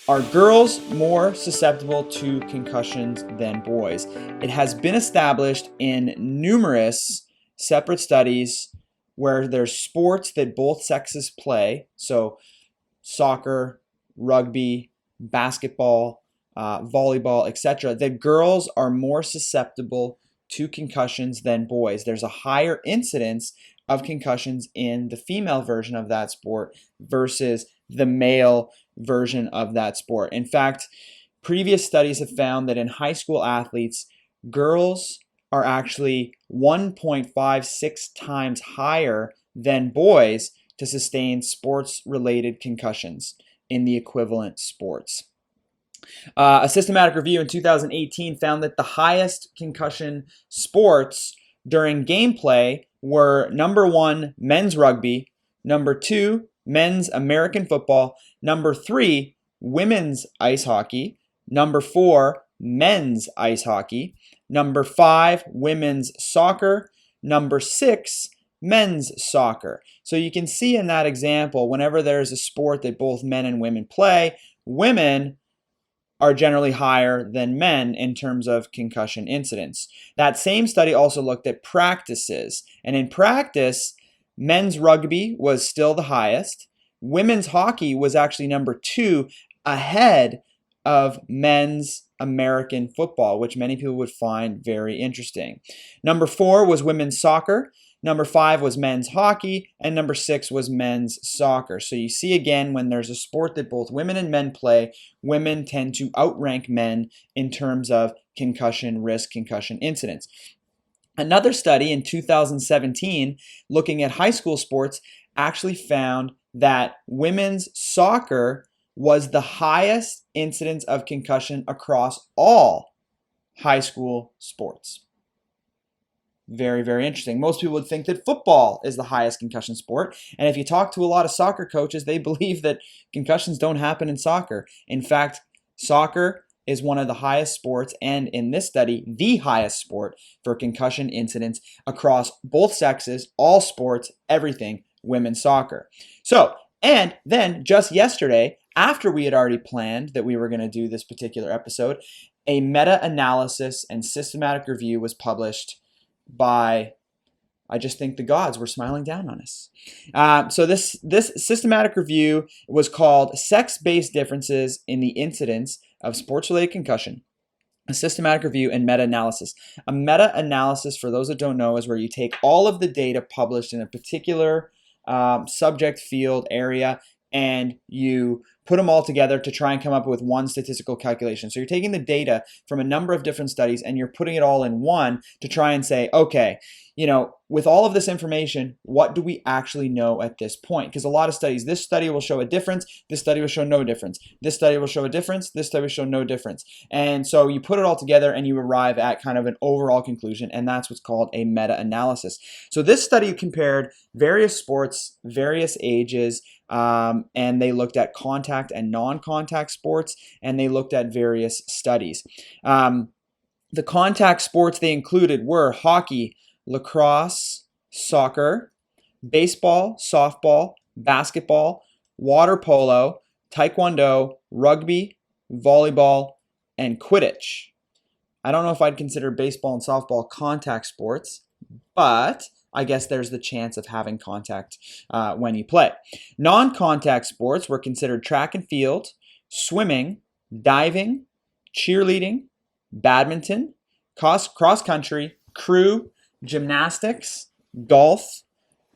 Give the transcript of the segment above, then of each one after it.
Are girls more susceptible to concussions than boys? It has been established in numerous separate studies where there's sports that both sexes play, so soccer, rugby, basketball, volleyball, etc., that girls are more susceptible to concussions than boys. There's a higher incidence of concussions in the female version of that sport versus the male version of that sport. In fact, previous studies have found that in high school athletes, girls are actually 1.56 times higher than boys to sustain sports-related concussions in the equivalent sports. A systematic review in 2018 found that the highest concussion sports during gameplay were number one, men's rugby, number two, men's American football, number three, women's ice hockey, number four, men's ice hockey, number five, women's soccer, number six, men's soccer. So you can see in that example, whenever there's a sport that both men and women play, women are generally higher than men in terms of concussion incidence. That same study also looked at practices, and in practice, men's rugby was still the highest. Women's hockey was actually number two, ahead of men's American football, which many people would find very interesting. Number four was women's soccer. Number five was men's hockey, and number six was men's soccer. So you see again, when there's a sport that both women and men play, women tend to outrank men in terms of concussion risk, concussion incidence. Another study in 2017 looking at high school sports actually found that women's soccer was the highest incidence of concussion across all high school sports. Very, very interesting. Most people would think that football is the highest concussion sport. And if you talk to a lot of soccer coaches, they believe that concussions don't happen in soccer. In fact, soccer is one of the highest sports, and in this study, the highest sport for concussion incidents across both sexes, all sports, everything, women's soccer. So, and then just yesterday, after we had already planned that we were going to do this particular episode, a meta-analysis and systematic review was published by, I just think the gods were smiling down on us. So this systematic review was called Sex-Based Differences in the Incidence of Sports-Related Concussion, a systematic review and meta-analysis. A meta-analysis, for those that don't know, is where you take all of the data published in a particular subject field area and you put them all together to try and come up with one statistical calculation. So you're taking the data from a number of different studies and you're putting it all in one to try and say, okay, you know, with all of this information, what do we actually know at this point? Because a lot of studies, this study will show a difference, this study will show no difference, this study will show a difference, this study will show no difference. And so you put it all together and you arrive at kind of an overall conclusion, and that's what's called a meta-analysis. So this study compared various sports, various ages, and they looked at contact and non-contact sports, and they looked at various studies. The contact sports they included were hockey, lacrosse, soccer, baseball, softball, basketball, water polo, taekwondo, rugby, volleyball, and Quidditch. I don't know if I'd consider baseball and softball contact sports, but I guess there's the chance of having contact when you play. Non-contact sports were considered track and field, swimming, diving, cheerleading, badminton, cross country, crew, gymnastics, golf,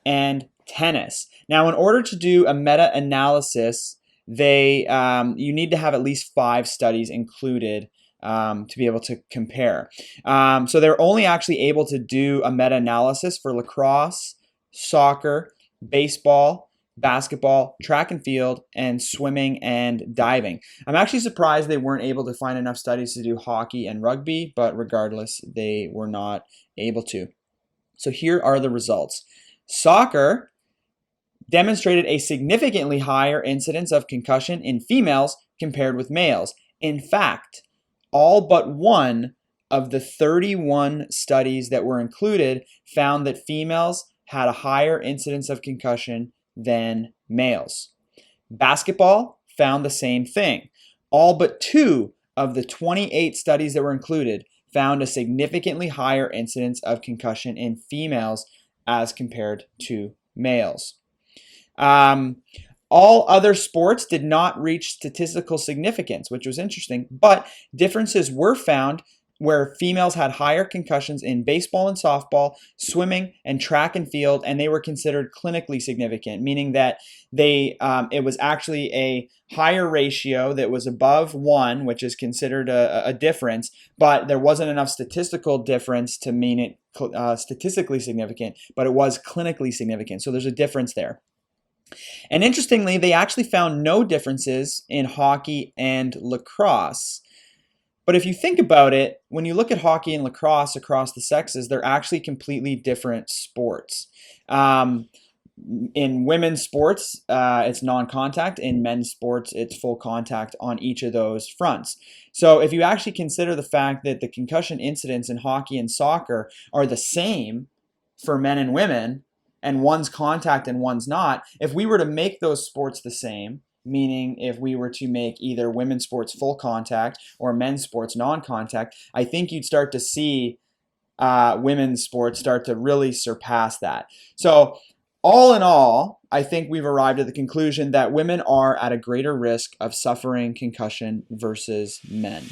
and tennis. Now, in order to do a meta-analysis, you need to have at least 5 studies included to be able to compare. So they're only actually able to do a meta-analysis for lacrosse, soccer, baseball, basketball, track and field, and swimming and diving. I'm actually surprised they weren't able to find enough studies to do hockey and rugby, but regardless, they were not able to. So here are the results. Soccer demonstrated a significantly higher incidence of concussion in females compared with males. In fact, all but one of the 31 studies that were included found that females had a higher incidence of concussion than males. Basketball found the same thing. All but 2 of the 28 studies that were included found a significantly higher incidence of concussion in females as compared to males. All other sports did not reach statistical significance, which was interesting, but differences were found where females had higher concussions in baseball and softball, swimming, and track and field, and they were considered clinically significant, meaning that it was actually a higher ratio that was above 1, which is considered a difference, but there wasn't enough statistical difference to mean it statistically significant, but it was clinically significant. So there's a difference there. And interestingly, they actually found no differences in hockey and lacrosse. But if you think about it, when you look at hockey and lacrosse across the sexes, they're actually completely different sports. In women's sports, it's non-contact. In men's sports, it's full contact on each of those fronts. So if you actually consider the fact that the concussion incidents in hockey and soccer are the same for men and women, and one's contact and one's not, if we were to make those sports the same, meaning if we were to make either women's sports full contact or men's sports non-contact, I think you'd start to see women's sports start to really surpass that. So all in all, I think we've arrived at the conclusion that women are at a greater risk of suffering concussion versus men.